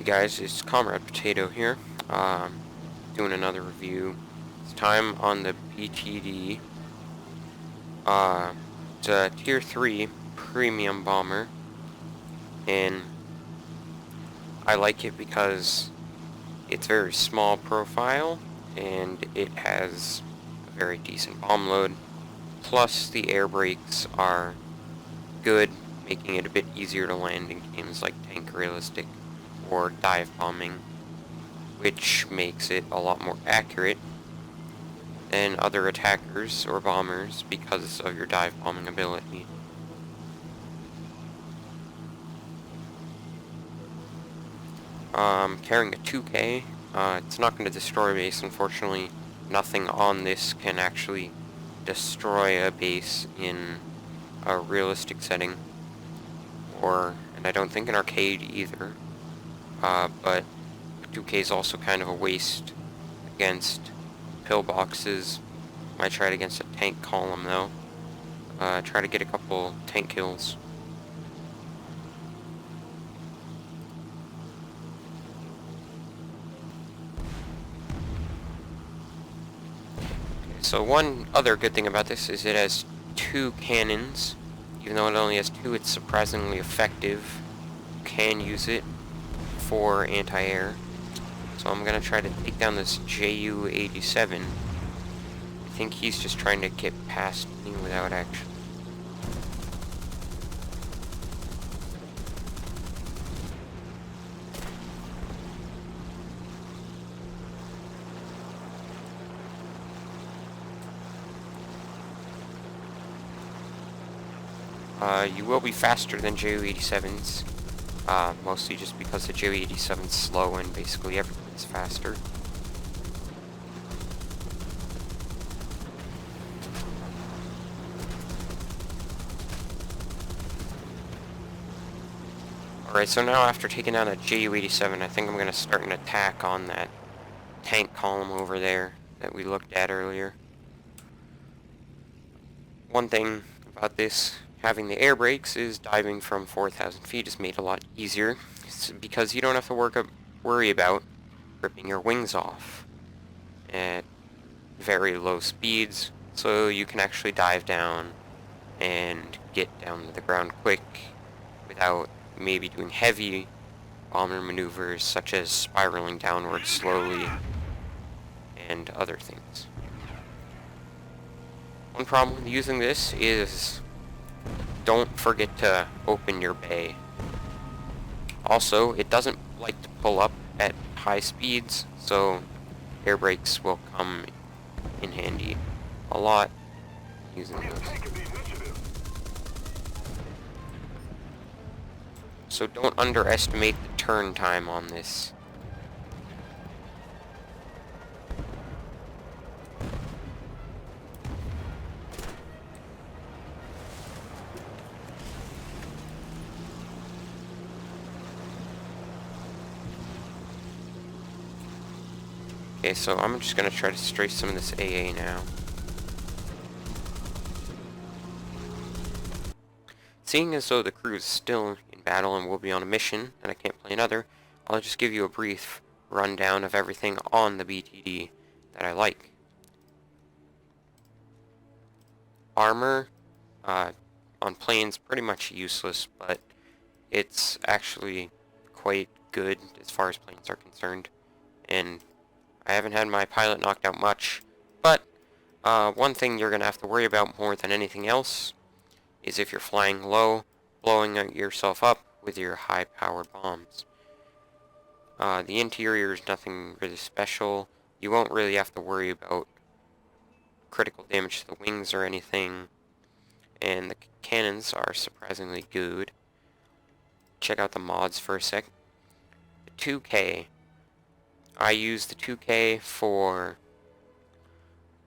Hey guys, it's Comrade Potato here, doing another review. This time on the BTD. It's a Tier 3 premium bomber, and I like it because it's very small profile, and it has a very decent bomb load, plus the air brakes are good, making it a bit easier to land in games like Tank Realistic or Dive Bombing, which makes it a lot more accurate than other attackers or bombers because of your dive bombing ability. Carrying a 2K, it's not going to destroy a base, unfortunately. Nothing on this can actually destroy a base in a realistic setting, and I don't think an arcade either. But 2K is also kind of a waste against pillboxes. Might try it against a tank column though. Try to get a couple tank kills. So one other good thing about this is it has 2 cannons. Even though it only has 2, it's surprisingly effective. You can use it for anti-air. So I'm gonna try to take down this JU-87. I think he's just trying to get past me without action. You will be faster than JU-87s, mostly just because the JU-87's slow and basically everything's faster. Alright, so now after taking down a JU-87, I think I'm going to start an attack on that tank column over there that we looked at earlier. One thing about this, having the air brakes, is diving from 4,000 feet is made a lot easier. It's because you don't have to worry about ripping your wings off at very low speeds, so you can actually dive down and get down to the ground quick without maybe doing heavy bomber maneuvers such as spiraling downward slowly and other things. One problem with using this is don't forget to open your bay. Also, it doesn't like to pull up at high speeds, so air brakes will come in handy a lot using those. So don't underestimate the turn time on this. Okay, so I'm just gonna try to stray some of this AA now. Seeing as though the crew is still in battle and will be on a mission, and I can't play another, I'll just give you a brief rundown of everything on the BTD that I like. Armor, on planes, pretty much useless, but it's actually quite good as far as planes are concerned, and I haven't had my pilot knocked out much, but one thing you're going to have to worry about more than anything else is if you're flying low, blowing yourself up with your high-powered bombs. The interior is nothing really special. You won't really have to worry about critical damage to the wings or anything, and the cannons are surprisingly good. Check out the mods for a sec. The 2K. I use the 2K for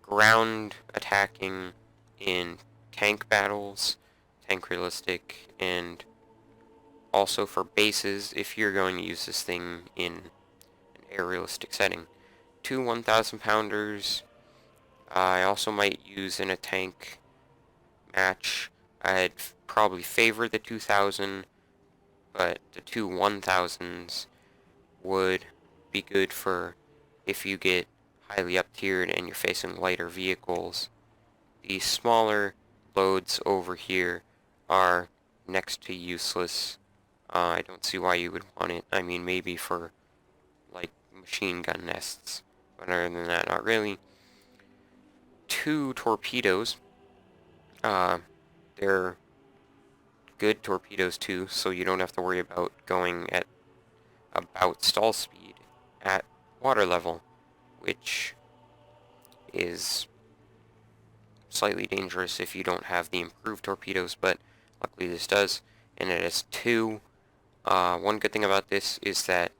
ground attacking in tank battles, tank realistic, and also for bases if you're going to use this thing in an air realistic setting. 2 1,000 pounders. I also might use in a tank match. I'd probably favor the 2,000, but the 2 1,000s would be good for if you get highly up-tiered and you're facing lighter vehicles. The smaller loads over here are next to useless. I don't see why you would want it. I mean, maybe for, like, machine gun nests. But other than that, not really. 2 torpedoes. They're good torpedoes too, so you don't have to worry about going at about stall speed at water level, which is slightly dangerous if you don't have the improved torpedoes, but luckily this does. And it has 2. One good thing about this is that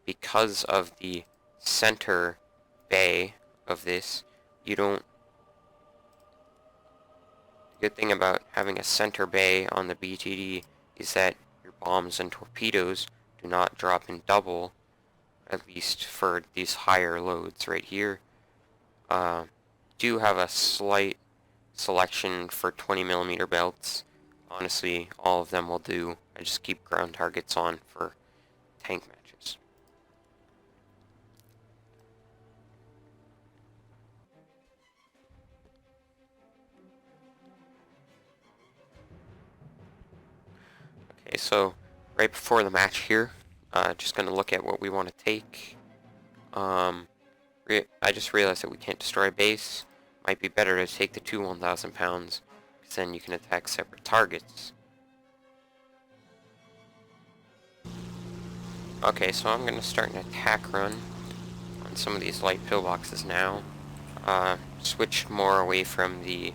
because of the center bay of this, you don't... The good thing about having a center bay on the BTD is that your bombs and torpedoes do not drop in double, at least for these higher loads right here. Do have a slight selection for 20mm belts. Honestly, all of them will do. I just keep ground targets on for tank matches. Okay, so right before the match here, just gonna look at what we want to take. I just realized that we can't destroy a base. Might be better to take the 2 1,000 pounds, because then you can attack separate targets. Okay, so I'm going to start an attack run on some of these light pillboxes now. Switch more away from the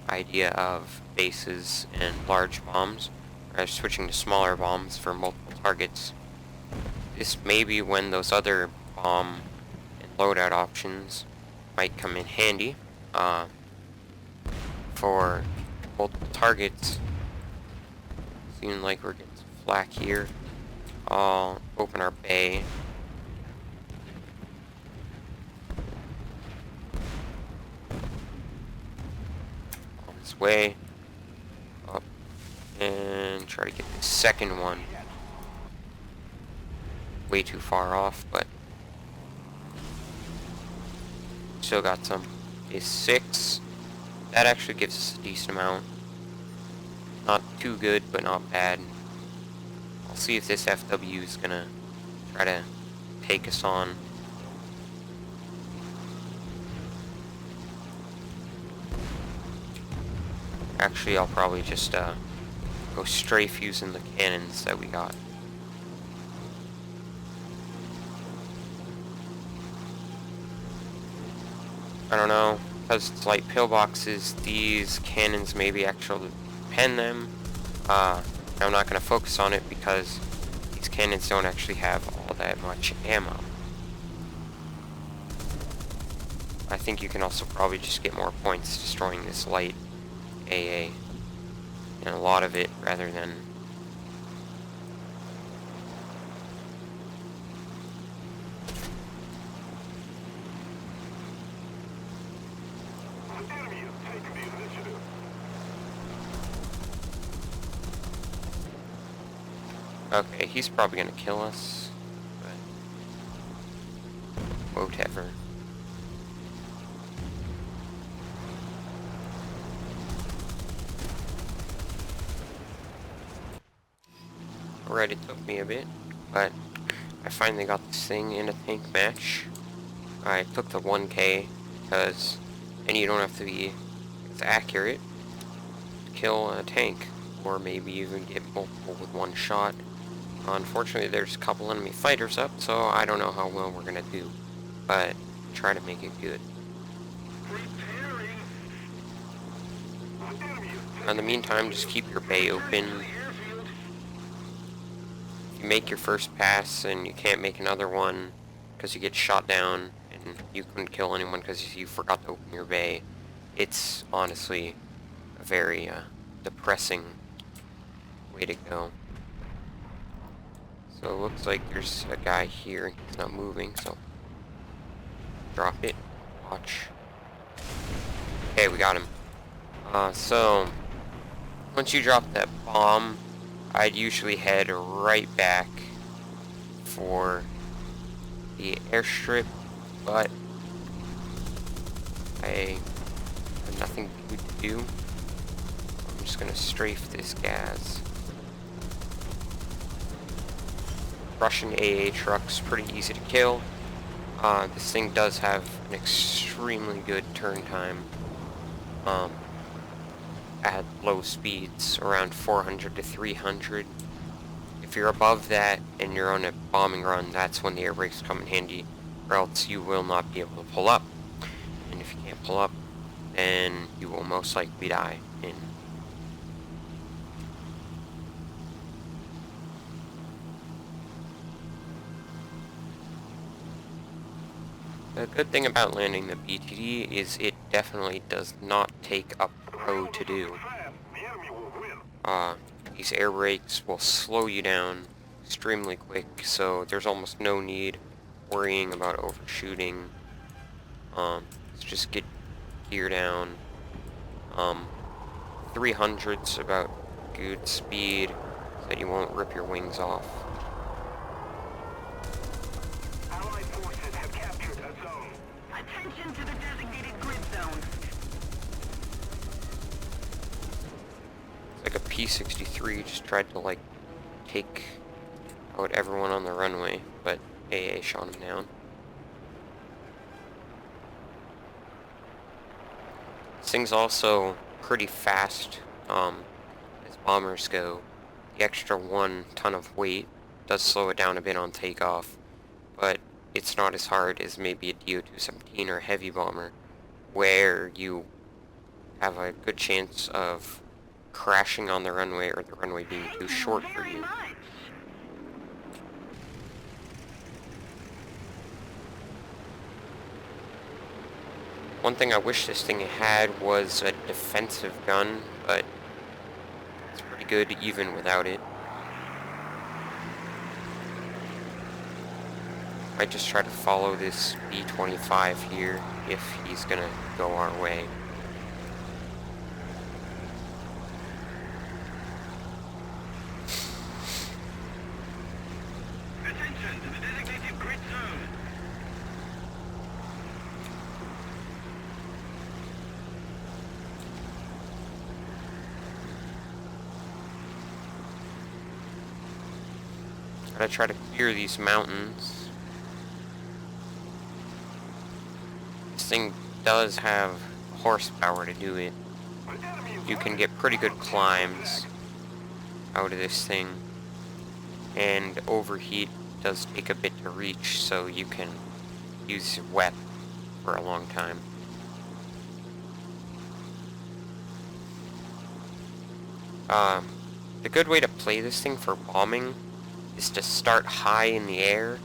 idea of bases and large bombs. I'm switching to smaller bombs for multiple targets. This may be when those other bomb and loadout options might come in handy. For multiple targets. Seems like we're getting some flak here. I'll open our bay. On its way. Up. And try to get the second one. Way too far off, but still got some. A 6. That actually gives us a decent amount. Not too good, but not bad. I'll see if this FW is gonna try to take us on. Actually, I'll probably just go strafe using the cannons that we got. I don't know, because it's light pillboxes, these cannons maybe actually pen them. I'm not going to focus on it because these cannons don't actually have all that much ammo. I think you can also probably just get more points destroying this light AA and a lot of it rather than... Okay, he's probably gonna kill us, but whatever. Alright, it took me a bit, but I finally got this thing in a tank match. I took the 1K because, and you don't have to be as accurate to kill a tank, or maybe even get multiple with one shot. Unfortunately, there's a couple enemy fighters up, so I don't know how well we're gonna do, but try to make it good. In the meantime, just keep your bay open. If you make your first pass and you can't make another one because you get shot down and you couldn't kill anyone because you forgot to open your bay, it's honestly a very depressing way to go. So it looks like there's a guy here and he's not moving, so drop it. Watch. Okay, we got him. So once you drop that bomb, I'd usually head right back for the airstrip, but I have nothing good to do. I'm just gonna strafe this gas. Russian AA truck's pretty easy to kill. This thing does have an extremely good turn time at low speeds, around 400 to 300. If you're above that and you're on a bombing run, that's when the air brakes come in handy, or else you will not be able to pull up. And if you can't pull up, then you will most likely die. And the good thing about landing the BTD is it definitely does not take a pro to do. These air brakes will slow you down extremely quick, so there's almost no need worrying about overshooting. Let's just get gear down. 300's about good speed so that you won't rip your wings off. Allied forces have captured a zone. Attention to the designated grid zone. It's like a P-63 just tried to like take out everyone on the runway, but AA shot him down. This thing's also pretty fast as bombers go. The extra 1 ton of weight does slow it down a bit on takeoff, but it's not as hard as maybe a DO-217 or a heavy bomber, where you have a good chance of crashing on the runway or the runway being too short for you. One thing I wish this thing had was a defensive gun, but it's pretty good even without it. I just try to follow this B-25 here if he's gonna go our way. Attention to the designated grid zone. Gotta try to clear these mountains. This thing does have horsepower to do it. You can get pretty good climbs out of this thing, and overheat does take a bit to reach, so you can use wet for a long time. The good way to play this thing for bombing is to start high in the air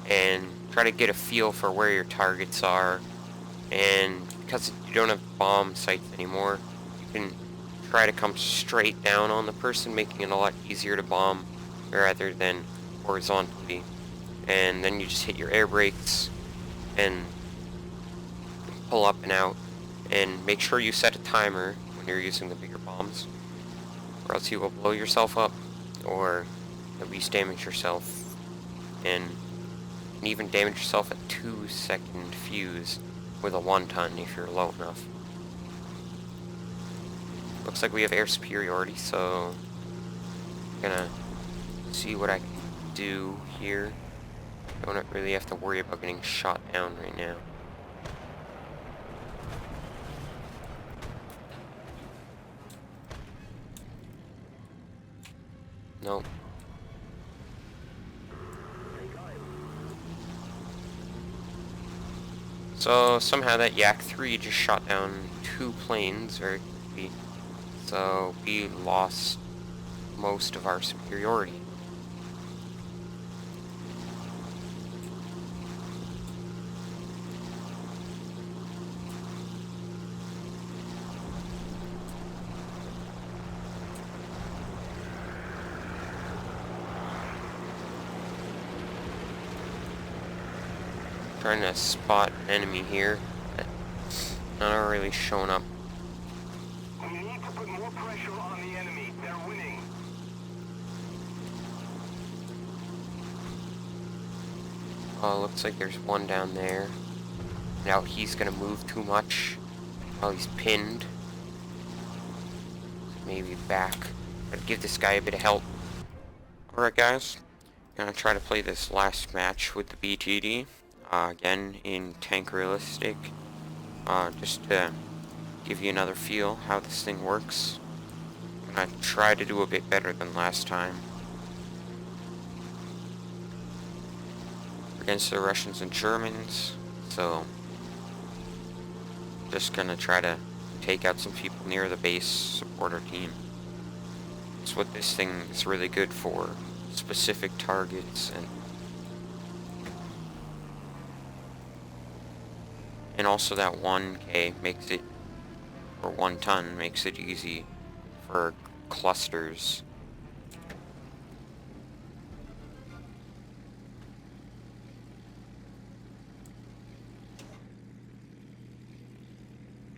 and try to get a feel for where your targets are. And because you don't have bomb sights anymore, you can try to come straight down on the person, making it a lot easier to bomb rather than horizontally. And then you just hit your air brakes and pull up and out, and make sure you set a timer when you're using the bigger bombs, or else you will blow yourself up or at least damage yourself, and you can even damage yourself a 2-second fuse with a 1 ton if you're low enough. Looks like we have air superiority, so I'm gonna see what I can do here. Don't really have to worry about getting shot down right now. Nope. So somehow that Yak-3 just shot down 2 planes very quickly, so we lost most of our superiority. Trying to spot an enemy here, but not really showing up. We need to put more pressure on the enemy. They're winning. Looks like there's one down there. Now he's gonna move too much while he's pinned. Maybe back. Gotta give this guy a bit of help. Alright guys, gonna try to play this last match with the BTD. Again in tank realistic. Just to give you another feel how this thing works. Gonna try to do a bit better than last time. Against the Russians and Germans, so just gonna try to take out some people near the base, support our team. That's what this thing is really good for, specific targets, and also that 1K makes it, or 1 ton makes it easy for clusters.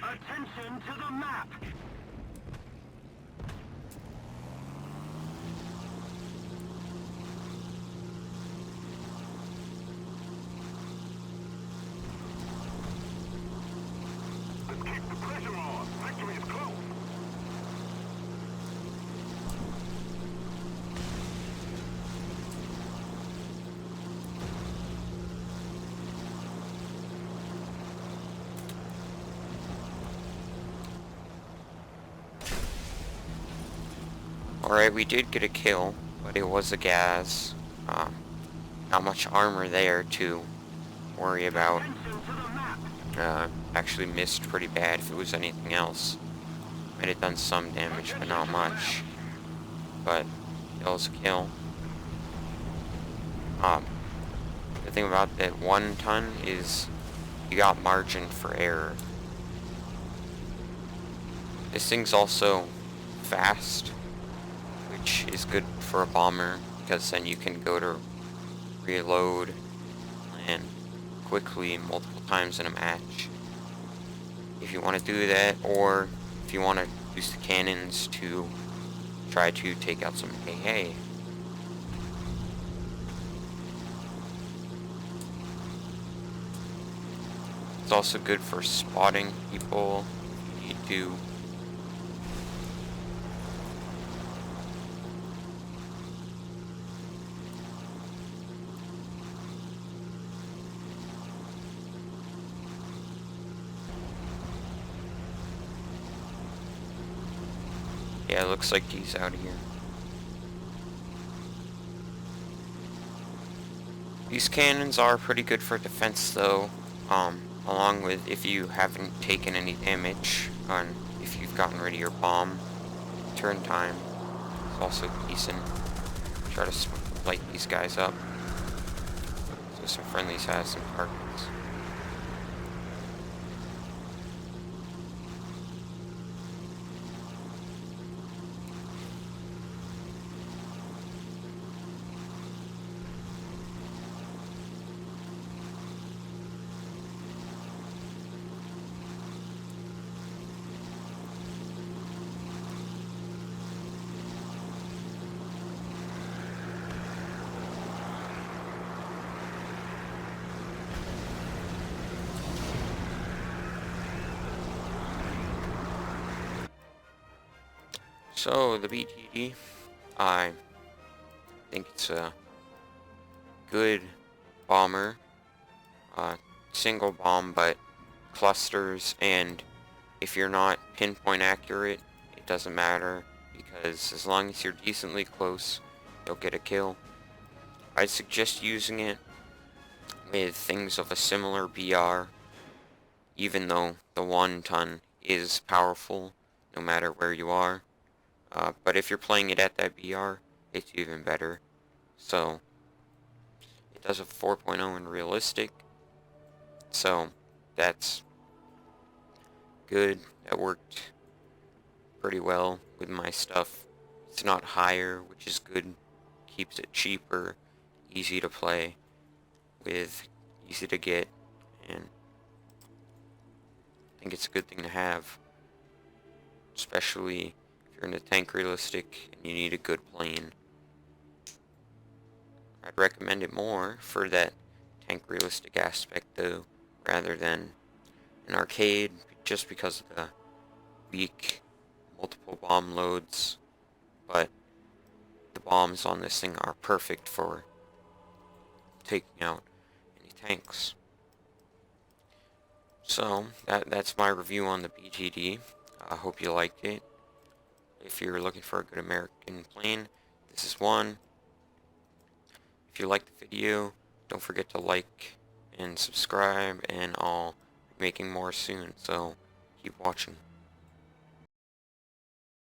Attention to the map! Let's keep the pressure on. Victory is close. Alright, we did get a kill, but it was a gas. Not much armor there to worry about. Attention to the map! Actually missed pretty bad if it was anything else. Might have done some damage, but not much. But it was a kill. The thing about that 1 ton is you got margin for error. This thing's also fast, which is good for a bomber, because then you can go to reload and quickly multiple times in a match. If you want to do that, or if you want to use the cannons to try to take out some AA. It's also good for spotting people if you need to. Yeah, it looks like he's out here. These cannons are pretty good for defense though, along with if you haven't taken any damage, and if you've gotten rid of your bomb, turn time is also decent. Try to light these guys up. So some friendlies have some targets. So, the BTD, I think it's a good bomber, single bomb, but clusters, and if you're not pinpoint accurate, it doesn't matter, because as long as you're decently close, you'll get a kill. I'd suggest using it with things of a similar BR, even though the 1 ton is powerful, no matter where you are. But if you're playing it at that BR, it's even better. So, it does a 4.0 in realistic. So, that's good. That worked pretty well with my stuff. It's not higher, which is good. Keeps it cheaper, easy to play with, easy to get, and I think it's a good thing to have. Especially you're in a tank realistic and you need a good plane. I'd recommend it more for that tank realistic aspect though, rather than an arcade, just because of the weak multiple bomb loads. But the bombs on this thing are perfect for taking out any tanks. So that's my review on the BTD. I hope you liked it. If you're looking for a good American plane, this is one. If you liked the video, don't forget to like and subscribe, and I'll be making more soon, so keep watching.